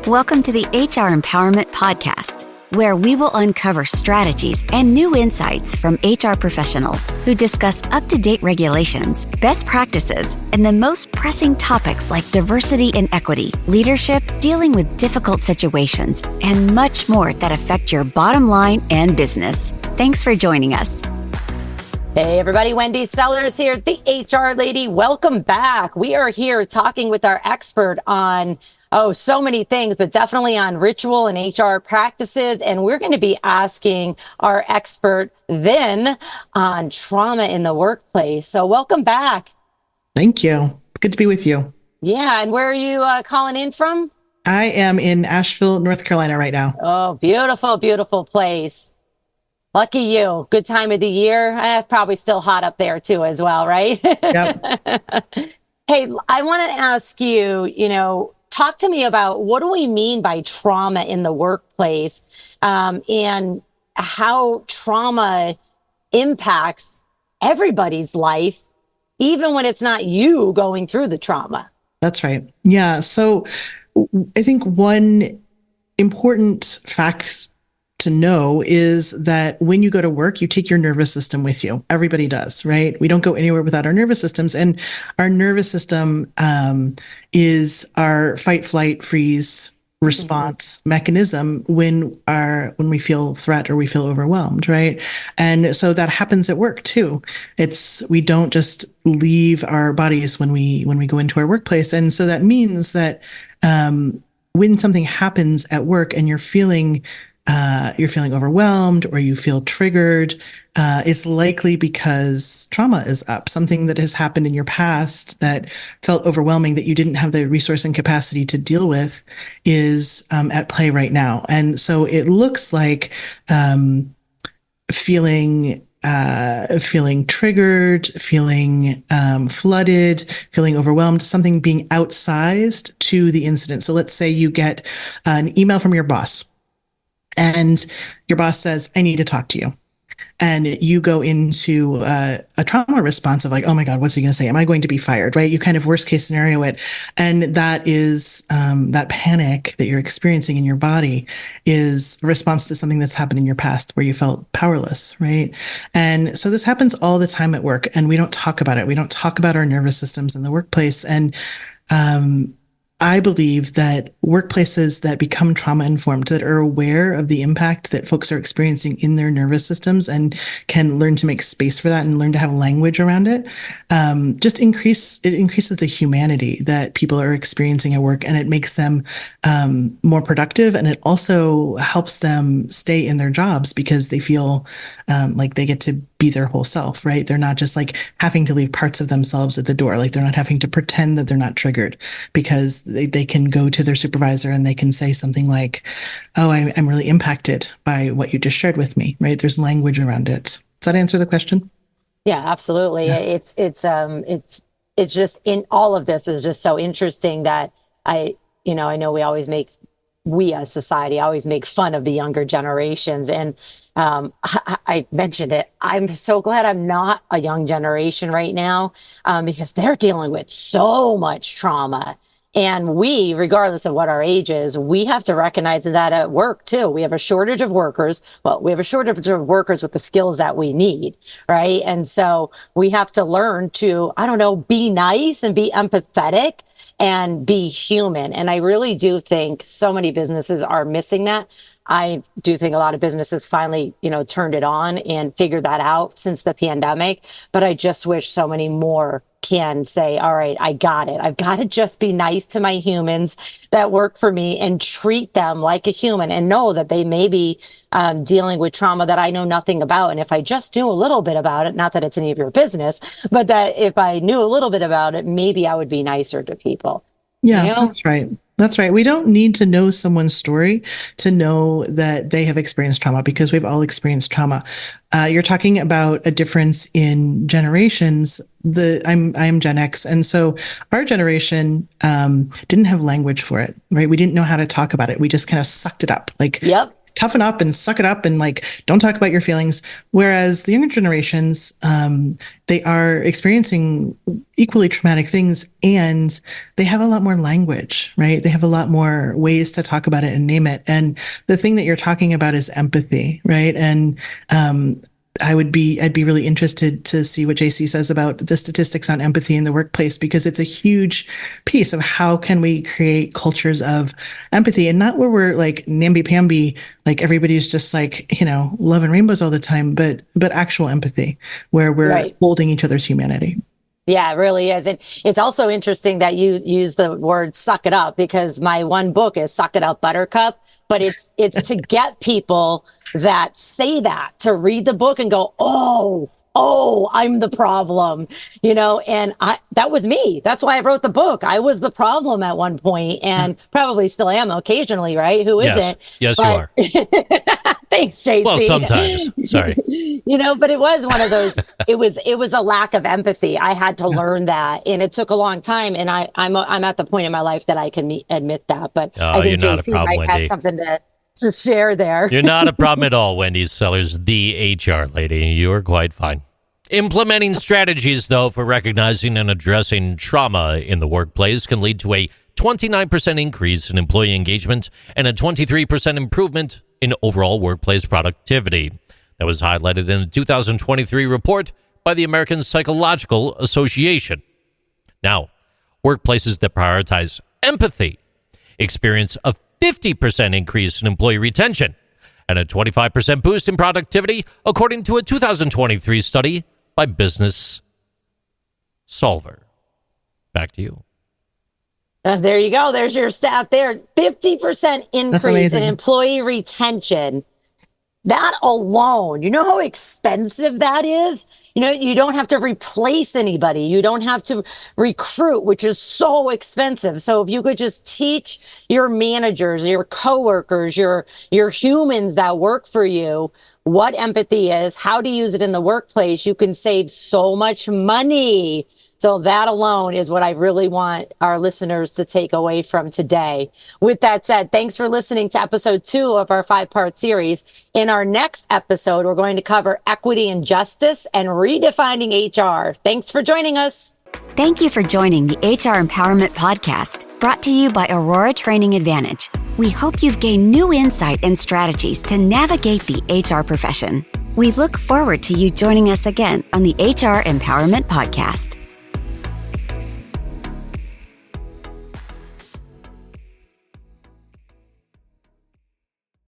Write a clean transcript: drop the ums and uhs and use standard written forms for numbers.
Welcome to the HR Empowerment Podcast, where we will uncover strategies and new insights from HR professionals who discuss up-to-date regulations, best practices, and the most pressing topics like diversity and equity, leadership, dealing with difficult situations, and much more that affect your bottom line and business. Thanks for joining us. Hey everybody, Wendy Sellers here, the HR lady. Welcome back. We are here talking with our expert on so many things, but definitely on ritual and HR practices. And we're going to be asking our expert then on trauma in the workplace. So welcome back. Thank you. Good to be with you. Yeah. And where are you calling in from? I am in Asheville, North Carolina right now. Oh, beautiful, beautiful place. Lucky you. Good time of the year. Probably still hot up there too as well, right? Yep. Hey, I want to ask you, talk to me about what do we mean by trauma in the workplace, and how trauma impacts everybody's life, even when it's not you going through the trauma. That's right. Yeah. So I think one important fact to know is that when you go to work, you take your nervous system with you. Everybody does, right? We don't go anywhere without our nervous systems. And our nervous system is our fight, flight, freeze response mechanism when we feel threat or we feel overwhelmed, right? And so that happens at work too. We don't just leave our bodies when we go into our workplace. And so that means that when something happens at work and you're feeling overwhelmed or you feel triggered, it's likely because trauma is up. Something that has happened in your past that felt overwhelming that you didn't have the resource and capacity to deal with is at play right now. And so it looks like feeling triggered, feeling flooded, feeling overwhelmed, something being outsized to the incident. So let's say you get an email from your boss. And your boss says, I need to talk to you. And you go into a trauma response of like, oh my God, what's he going to say? Am I going to be fired? Right? You kind of worst case scenario it. And that is that panic that you're experiencing in your body is a response to something that's happened in your past where you felt powerless. Right? And so this happens all the time at work and we don't talk about it. We don't talk about our nervous systems in the workplace. And I believe that workplaces that become trauma informed, that are aware of the impact that folks are experiencing in their nervous systems and can learn to make space for that and learn to have language around it, increases the humanity that people are experiencing at work, and it makes them more productive, and it also helps them stay in their jobs because they feel like they get to be their whole self, right? They're not just like having to leave parts of themselves at the door. Like they're not having to pretend that they're not triggered because they can go to their supervisor and they can say something like, oh, I'm really impacted by what you just shared with me, right? There's language around it. Does that answer the question? Yeah, absolutely. Yeah. It's just in all of this is just so interesting that I know we as society always make fun of the younger generations. And I mentioned it. I'm so glad I'm not a young generation right now because they're dealing with so much trauma. And we, regardless of what our age is, we have to recognize that at work too. We have a shortage of workers. Well, we have a shortage of workers with the skills that we need, right? And so we have to learn to, be nice and be empathetic and be human. And I really do think so many businesses are missing that. I do think a lot of businesses finally, turned it on and figured that out since the pandemic. But I just wish so many more can say, all right, I got it. I've got to just be nice to my humans that work for me and treat them like a human and know that they may be dealing with trauma that I know nothing about. And if I just knew a little bit about it, not that it's any of your business, but that if I knew a little bit about it, maybe I would be nicer to people. Yeah, that's right. That's right. We don't need to know someone's story to know that they have experienced trauma because we've all experienced trauma. You're talking about a difference in generations. I'm Gen X. And so our generation didn't have language for it, right? We didn't know how to talk about it. We just kind of sucked it up. Like, yep. toughen up and suck it up and like, don't talk about your feelings. Whereas the younger generations, they are experiencing equally traumatic things and they have a lot more language, right? They have a lot more ways to talk about it and name it. And the thing that you're talking about is empathy, right? And, I'd be really interested to see what JC says about the statistics on empathy in the workplace, because it's a huge piece of how can we create cultures of empathy, and not where we're like namby-pamby, like everybody's just like, love and rainbows all the time, but actual empathy where we're holding each other's humanity. Yeah, it really is. And it's also interesting that you use the word suck it up, because my one book is Suck It Up, Buttercup. But it's to get people that say that, to read the book and go, oh, I'm the problem, and that was me. That's why I wrote the book. I was the problem at one point and probably still am occasionally, right? Who isn't? Yes, you are. Thanks, JC. Well, sometimes. Sorry. But it was one of those, it was a lack of empathy. I had to learn that, and it took a long time. And I'm at the point in my life that I can admit that. But I think JC might have something to share there. You're not a problem at all, Wendy Sellers, the HR lady. You are quite fine. Implementing strategies, though, for recognizing and addressing trauma in the workplace can lead to a 29% increase in employee engagement and a 23% improvement in overall workplace productivity. That was highlighted in a 2023 report by the American Psychological Association. Now, workplaces that prioritize empathy experience a 50% increase in employee retention and a 25% boost in productivity, according to a 2023 study by Business Solver. Back to you. There you go. There's your stat there. 50% increase in employee retention. That alone, you know how expensive that is? You don't have to replace anybody. You don't have to recruit, which is so expensive. So if you could just teach your managers, your coworkers, your humans that work for you, what empathy is, how to use it in the workplace, you can save so much money. So that alone is what I really want our listeners to take away from today. With that said, thanks for listening to episode 2 of our 5-part series. In our next episode, we're going to cover equity and justice and redefining HR. Thanks for joining us. Thank you for joining the HR Empowerment Podcast, brought to you by Aurora Training Advantage. We hope you've gained new insight and strategies to navigate the HR profession. We look forward to you joining us again on the HR Empowerment Podcast.